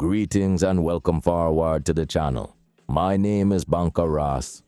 Greetings and welcome forward to the channel. My name is Banca Ross.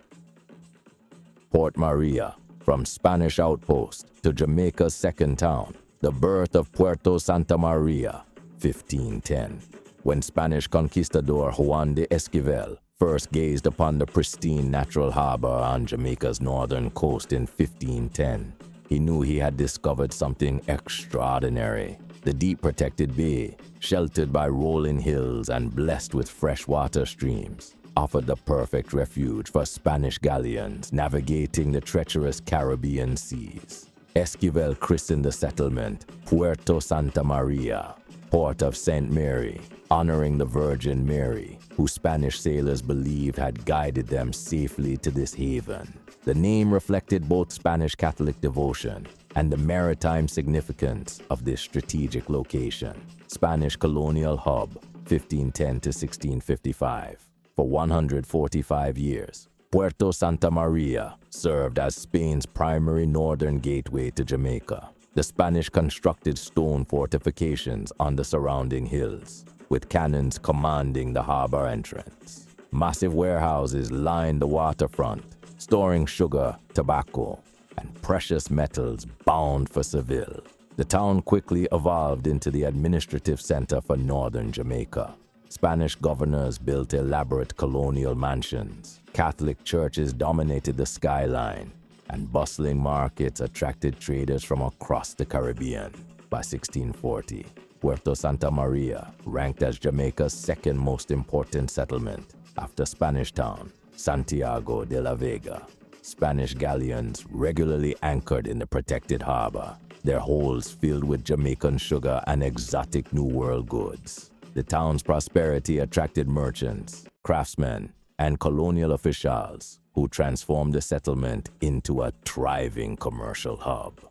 Port Maria, from Spanish outpost to Jamaica's second town, the birth of Puerto Santa Maria, 1510. When Spanish conquistador Juan de Esquivel first gazed upon the pristine natural harbor on Jamaica's northern coast in 1510, he knew he had discovered something extraordinary. The deep protected bay, sheltered by rolling hills and blessed with freshwater streams, offered the perfect refuge for Spanish galleons navigating the treacherous Caribbean seas. Esquivel christened the settlement Puerto Santa Maria, Port of St. Mary, honoring the Virgin Mary, who Spanish sailors believed had guided them safely to this haven. The name reflected both Spanish Catholic devotion and the maritime significance of this strategic location. Spanish colonial hub, 1510 to 1655. For 145 years, Puerto Santa Maria served as Spain's primary northern gateway to Jamaica. The Spanish constructed stone fortifications on the surrounding hills, with cannons commanding the harbor entrance. Massive warehouses lined the waterfront, storing sugar, tobacco, and precious metals bound for Seville. The town quickly evolved into the administrative center for northern Jamaica. Spanish governors built elaborate colonial mansions. Catholic churches dominated the skyline, and bustling markets attracted traders from across the Caribbean. By 1640, Puerto Santa Maria ranked as Jamaica's second most important settlement after Spanish town, Santiago de la Vega. Spanish galleons regularly anchored in the protected harbor, their holds filled with Jamaican sugar and exotic New World goods. The town's prosperity attracted merchants, craftsmen, and colonial officials who transformed the settlement into a thriving commercial hub.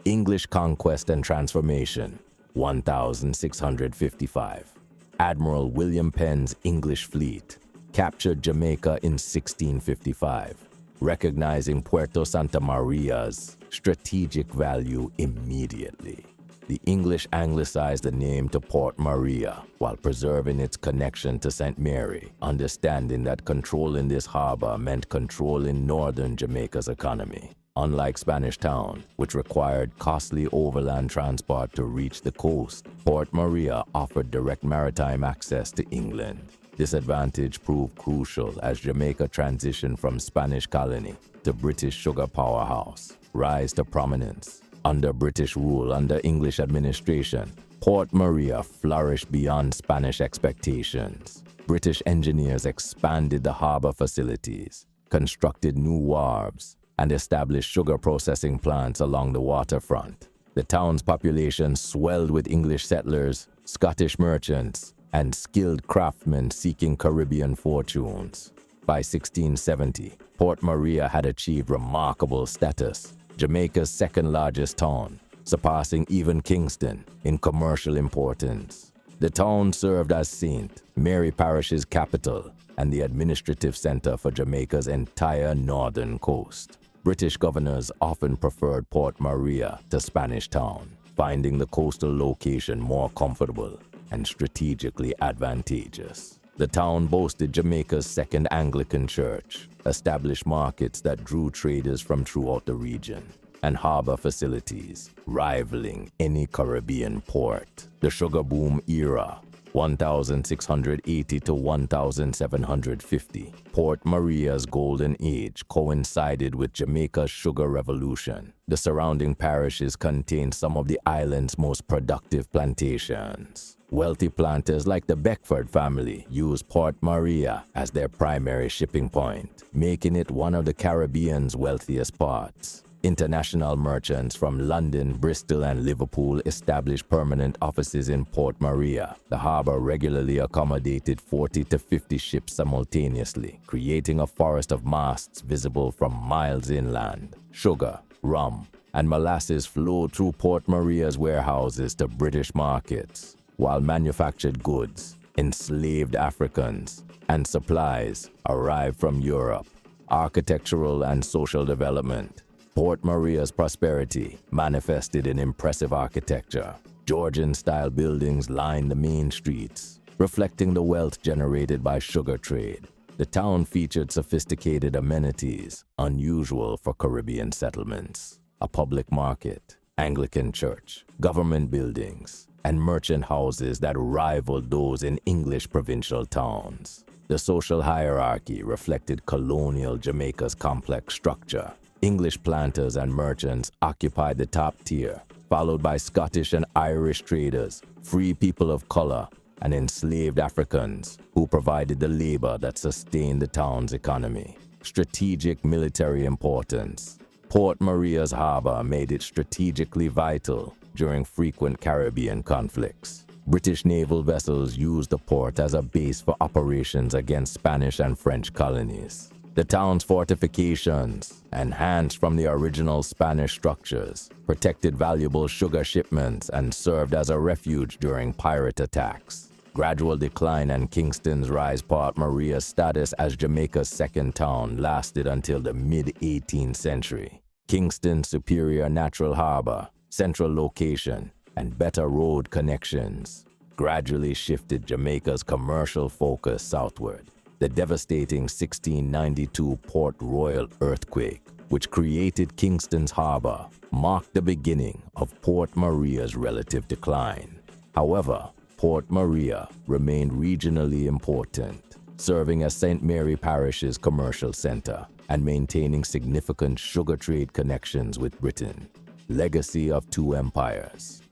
English conquest and transformation, 1655. Admiral William Penn's English fleet captured Jamaica in 1655, recognizing Puerto Santa Maria's strategic value immediately. The English anglicized the name to Port Maria while preserving its connection to St. Mary, understanding that controlling this harbor meant controlling northern Jamaica's economy. Unlike Spanish Town, which required costly overland transport to reach the coast, Port Maria offered direct maritime access to England. This advantage proved crucial as Jamaica transitioned from Spanish colony to British sugar powerhouse. Rise to prominence. Under British rule under English administration, Port Maria flourished beyond Spanish expectations. British engineers expanded the harbor facilities, constructed new wharves, and established sugar processing plants along the waterfront. The town's population swelled with English settlers, Scottish merchants, and skilled craftsmen seeking Caribbean fortunes. By 1670, Port Maria had achieved remarkable status, Jamaica's second largest town, surpassing even Kingston in commercial importance. The town served as St. Mary Parish's capital and the administrative center for Jamaica's entire northern coast. British governors often preferred Port Maria to Spanish Town, finding the coastal location more comfortable and strategically advantageous. The town boasted Jamaica's second Anglican church, established markets that drew traders from throughout the region, and harbor facilities rivaling any Caribbean port. The sugar boom era, 1680 to 1750, Port Maria's golden age coincided with Jamaica's sugar revolution. The surrounding parishes contained some of the island's most productive plantations. Wealthy planters like the Beckford family used Port Maria as their primary shipping point, making it one of the Caribbean's wealthiest ports. International merchants from London, Bristol, and Liverpool established permanent offices in Port Maria. The harbor regularly accommodated 40 to 50 ships simultaneously, creating a forest of masts visible from miles inland. Sugar, rum, and molasses flowed through Port Maria's warehouses to British markets, while manufactured goods, enslaved Africans, and supplies arrived from Europe. Architectural and social development. Port Maria's prosperity manifested in impressive architecture. Georgian-style buildings lined the main streets, reflecting the wealth generated by sugar trade. The town featured sophisticated amenities, unusual for Caribbean settlements: a public market, Anglican church, government buildings, and merchant houses that rivaled those in English provincial towns. The social hierarchy reflected colonial Jamaica's complex structure. English planters and merchants occupied the top tier, followed by Scottish and Irish traders, free people of color, and enslaved Africans, who provided the labor that sustained the town's economy. Strategic military importance. Port Maria's harbor made it strategically vital during frequent Caribbean conflicts. British naval vessels used the port as a base for operations against Spanish and French colonies. The town's fortifications, enhanced from the original Spanish structures, protected valuable sugar shipments and served as a refuge during pirate attacks. Gradual decline and Kingston's rise. Port Maria's status as Jamaica's second town lasted until the mid-18th century. Kingston's superior natural harbor, central location, and better road connections gradually shifted Jamaica's commercial focus southward. The devastating 1692 Port Royal earthquake, which created Kingston's harbor, marked the beginning of Port Maria's relative decline. However, Port Maria remained regionally important, serving as St. Mary Parish's commercial center and maintaining significant sugar trade connections with Britain. Legacy of two empires.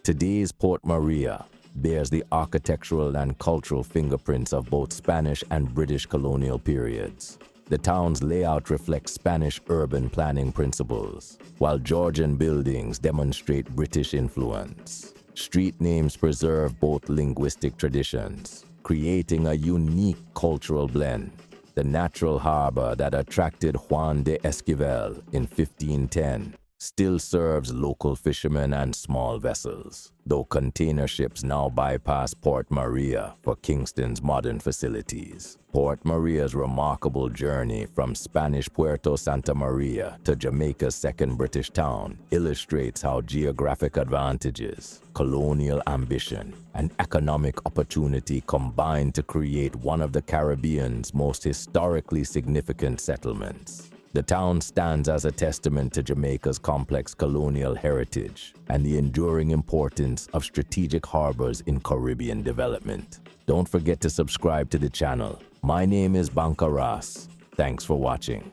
Today's Port Maria bears the architectural and cultural fingerprints of both Spanish and British colonial periods. The town's layout reflects Spanish urban planning principles, while Georgian buildings demonstrate British influence. Street names preserve both linguistic traditions, creating a unique cultural blend. The natural harbor that attracted Juan de Esquivel in 1510 still serves local fishermen and small vessels, though container ships now bypass Port Maria for Kingston's modern facilities. Port Maria's remarkable journey from Spanish Puerto Santa Maria to Jamaica's second British town illustrates how geographic advantages, colonial ambition, and economic opportunity combine to create one of the Caribbean's most historically significant settlements. The town stands as a testament to Jamaica's complex colonial heritage and the enduring importance of strategic harbors in Caribbean development. Don't forget to subscribe to the channel. My name is Banka Ras. Thanks for watching.